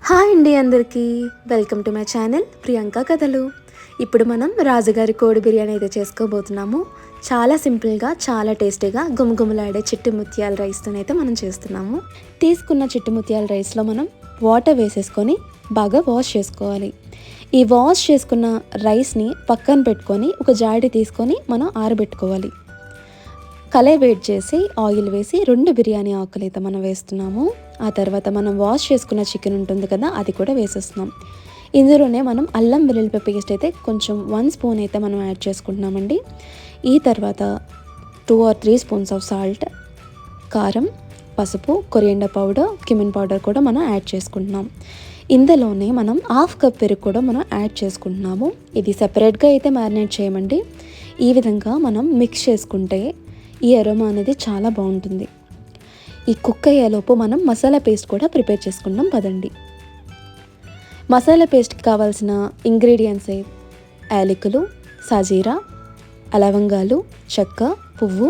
Hi అండి అందరికీ welcome to my channel Priyanka కథలు. ఇప్పుడు మనం రాజుగారి కోడి బిర్యానీ అయితే చేసుకోబోతున్నాము. చాలా సింపుల్గా చాలా టేస్టీగా గుమగుమలాడే చిట్టి ముత్యాల రైస్తోనైతే మనం చేస్తున్నాము. తీసుకున్న చిట్టి ముత్యాల రైస్లో మనం వాటర్ వేసేసుకొని బాగా వాష్ చేసుకోవాలి. ఈ వాష్ చేసుకున్న రైస్ని పక్కన పెట్టుకొని ఒక జాడి తీసుకొని మనం ఆరబెట్టుకోవాలి. కళాయి వేడి చేసి ఆయిల్ వేసి 2 బిర్యానీ ఆకులు అయితే మనం వేస్తున్నాము. ఆ తర్వాత మనం వాష్ చేసుకున్న చికెన్ ఉంటుంది కదా, అది కూడా వేసేస్తున్నాం. ఇందులోనే మనం అల్లం వెల్లుల్లి పేస్ట్ అయితే కొంచెం 1 స్పూన్ అయితే మనం యాడ్ చేసుకుంటున్నామండి. ఈ తర్వాత 2 or 3 స్పూన్స్ ఆఫ్ సాల్ట్, కారం, పసుపు, కొరియండర్ పౌడర్, క్యూమిన్ పౌడర్ కూడా మనం యాడ్ చేసుకుంటున్నాం. ఇందులోనే మనం 1/2 కప్ పెరుగు కూడా మనం యాడ్ చేసుకుంటున్నాము. ఇది సెపరేట్గా అయితే మ్యారినేట్ చేయమండి. ఈ విధంగా మనం మిక్స్ చేసుకుంటే ఈ అరోమా అనేది చాలా బాగుంటుంది. ఈ కుక్ అయ్యేలోపు మనం మసాలా పేస్ట్ కూడా ప్రిపేర్ చేసుకుందాం పదండి. మసాలా పేస్ట్కి కావాల్సిన ఇంగ్రీడియంట్స్ యాలకులు, సాజీరా, లవంగాలు, చెక్క, పువ్వు,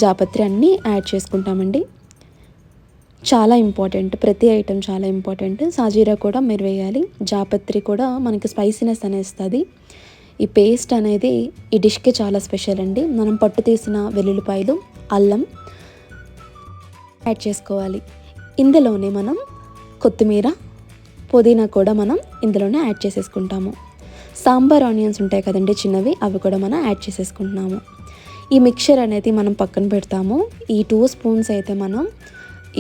జాపత్రి అన్నీ యాడ్ చేసుకుంటామండి. చాలా ఇంపార్టెంట్, ప్రతి ఐటెం చాలా ఇంపార్టెంట్. సాజీరా కూడా మీరు వేయాలి, జాపత్రి కూడా మనకి స్పైసీనెస్ అనేస్తుంది. ఈ పేస్ట్ అనేది ఈ డిష్కి చాలా స్పెషల్ అండి. మనం పట్టు తీసిన వెల్లుల్లిపాయలు, అల్లం యాడ్ చేసుకోవాలి. ఇందులోనే మనం కొత్తిమీర, పుదీనా కూడా మనం ఇందులోనే యాడ్ చేసేసుకుంటాము. సాంబార్ ఆనియన్స్ ఉంటాయి కదండి చిన్నవి, అవి కూడా మనం యాడ్ చేసేసుకుంటున్నాము. ఈ మిక్చర్ అనేది మనం పక్కన పెడతాము. ఈ 2 స్పూన్స్ అయితే మనం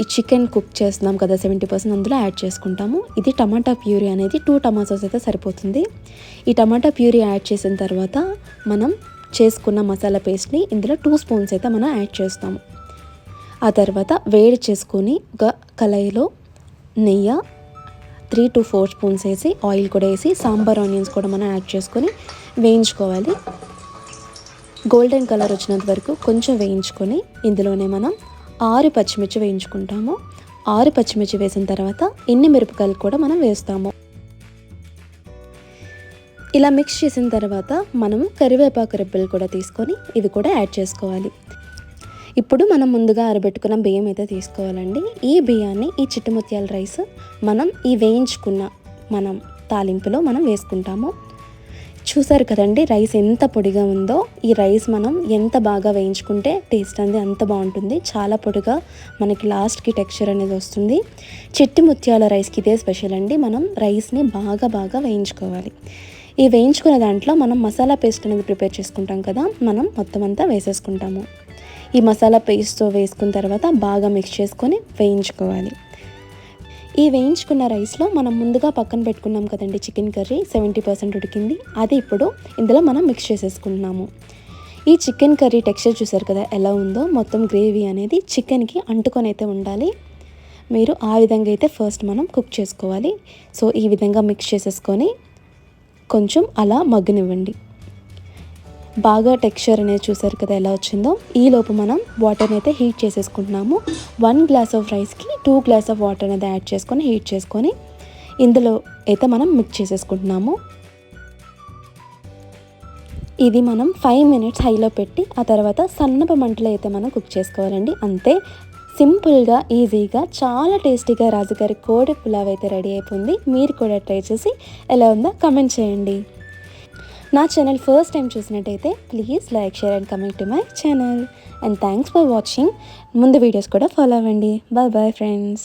ఈ చికెన్ కుక్ చేస్తున్నాం కదా 70%, అందులో యాడ్ చేసుకుంటాము. ఇది టమాటా ప్యూరీ అనేది 2 టమాటోస్ అయితే సరిపోతుంది. ఈ టమాటా ప్యూరీ యాడ్ చేసిన తర్వాత మనం చేసుకున్న మసాలా పేస్ట్ని ఇందులో 2 స్పూన్స్ అయితే మనం యాడ్ చేస్తాము. ఆ తర్వాత వేడి చేసుకొని ఒక కళాయిలో నెయ్యి 3 to 4 స్పూన్స్ వేసి ఆయిల్ కూడా వేసి సాంబార్ ఆనియన్స్ కూడా మనం యాడ్ చేసుకొని వేయించుకోవాలి. గోల్డెన్ కలర్ వచ్చినంత వరకు కొంచెం వేయించుకొని ఇందులోనే మనం 6 పచ్చిమిర్చి వేయించుకుంటాము. 6 పచ్చిమిర్చి వేసిన తర్వాత ఎన్ని మిరపకాయలు కూడా మనం వేస్తాము. ఇలా మిక్స్ చేసిన తర్వాత మనము కరివేపాకు రెబ్బలు కూడా తీసుకొని ఇవి కూడా యాడ్ చేసుకోవాలి. ఇప్పుడు మనం ముందుగా ఆరబెట్టుకున్న బియ్యం అయితే తీసుకోవాలండి. ఈ బియ్యాన్ని ఈ చిట్టి ముత్యాల రైస్ మనం ఈ వేయించుకున్న మనం తాలింపులో మనం వేసుకుంటాము. చూసారు కదండి రైస్ ఎంత పొడిగా ఉందో. ఈ రైస్ మనం ఎంత బాగా వేయించుకుంటే టేస్ట్ అనేది అంత బాగుంటుంది. చాలా పొడిగా మనకి లాస్ట్కి టెక్స్చర్ అనేది వస్తుంది. చిట్టి ముత్యాల రైస్కి ఇదే స్పెషల్ అండి. మనం రైస్ని బాగా వేయించుకోవాలి. ఈ వేయించుకున్న దాంట్లో మనం మసాలా పేస్ట్ అనేది ప్రిపేర్ చేసుకుంటాం కదా, మనం మొత్తం అంతా వేసేసుకుంటాము. ఈ మసాలా పేస్ట్తో వేసుకున్న తర్వాత బాగా మిక్స్ చేసుకొని వేయించుకోవాలి. ఈ వేయించుకున్న రైస్లో మనం ముందుగా పక్కన పెట్టుకున్నాం కదండి చికెన్ కర్రీ 70% ఉడికింది, అది ఇప్పుడు ఇందులో మనం మిక్స్ చేసేసుకుంటున్నాము. ఈ చికెన్ కర్రీ టెక్స్చర్ చూసారు కదా ఎలా ఉందో, మొత్తం గ్రేవీ అనేది చికెన్కి అంటుకొని అయితే ఉండాలి. మీరు ఆ విధంగా అయితే ఫస్ట్ మనం కుక్ చేసుకోవాలి. సో ఈ విధంగా మిక్స్ చేసేసుకొని కొంచెం అలా మగ్గనివ్వండి. బాగా టెక్స్చర్ అనేది చూసారు కదా ఎలా వచ్చిందో. ఈలోపు మనం వాటర్ని అయితే హీట్ చేసేసుకుంటున్నాము. 1 గ్లాస్ ఆఫ్ రైస్కి 2 గ్లాస్ ఆఫ్ వాటర్ అనేది యాడ్ చేసుకొని హీట్ చేసుకొని ఇందులో అయితే మనం మిక్స్ చేసేసుకుంటున్నాము. ఇది మనం 5 minutes హైలో పెట్టి ఆ తర్వాత సన్నపు మంటలో అయితే మనం కుక్ చేసుకోవాలండి. అంతే, సింపుల్గా ఈజీగా చాలా టేస్టీగా రాజుగారి కోడి పులావ్ అయితే రెడీ అయిపోయింది. మీరు కూడా ట్రై చేసి ఎలా ఉందో కమెంట్ చేయండి. నా ఛానల్ ఫస్ట్ టైం చూసినట్టయితే please like, share and comment to my channel. And thanks for watching. ముందు వీడియోస్ కూడా ఫాలో అవ్వండి. Bye friends.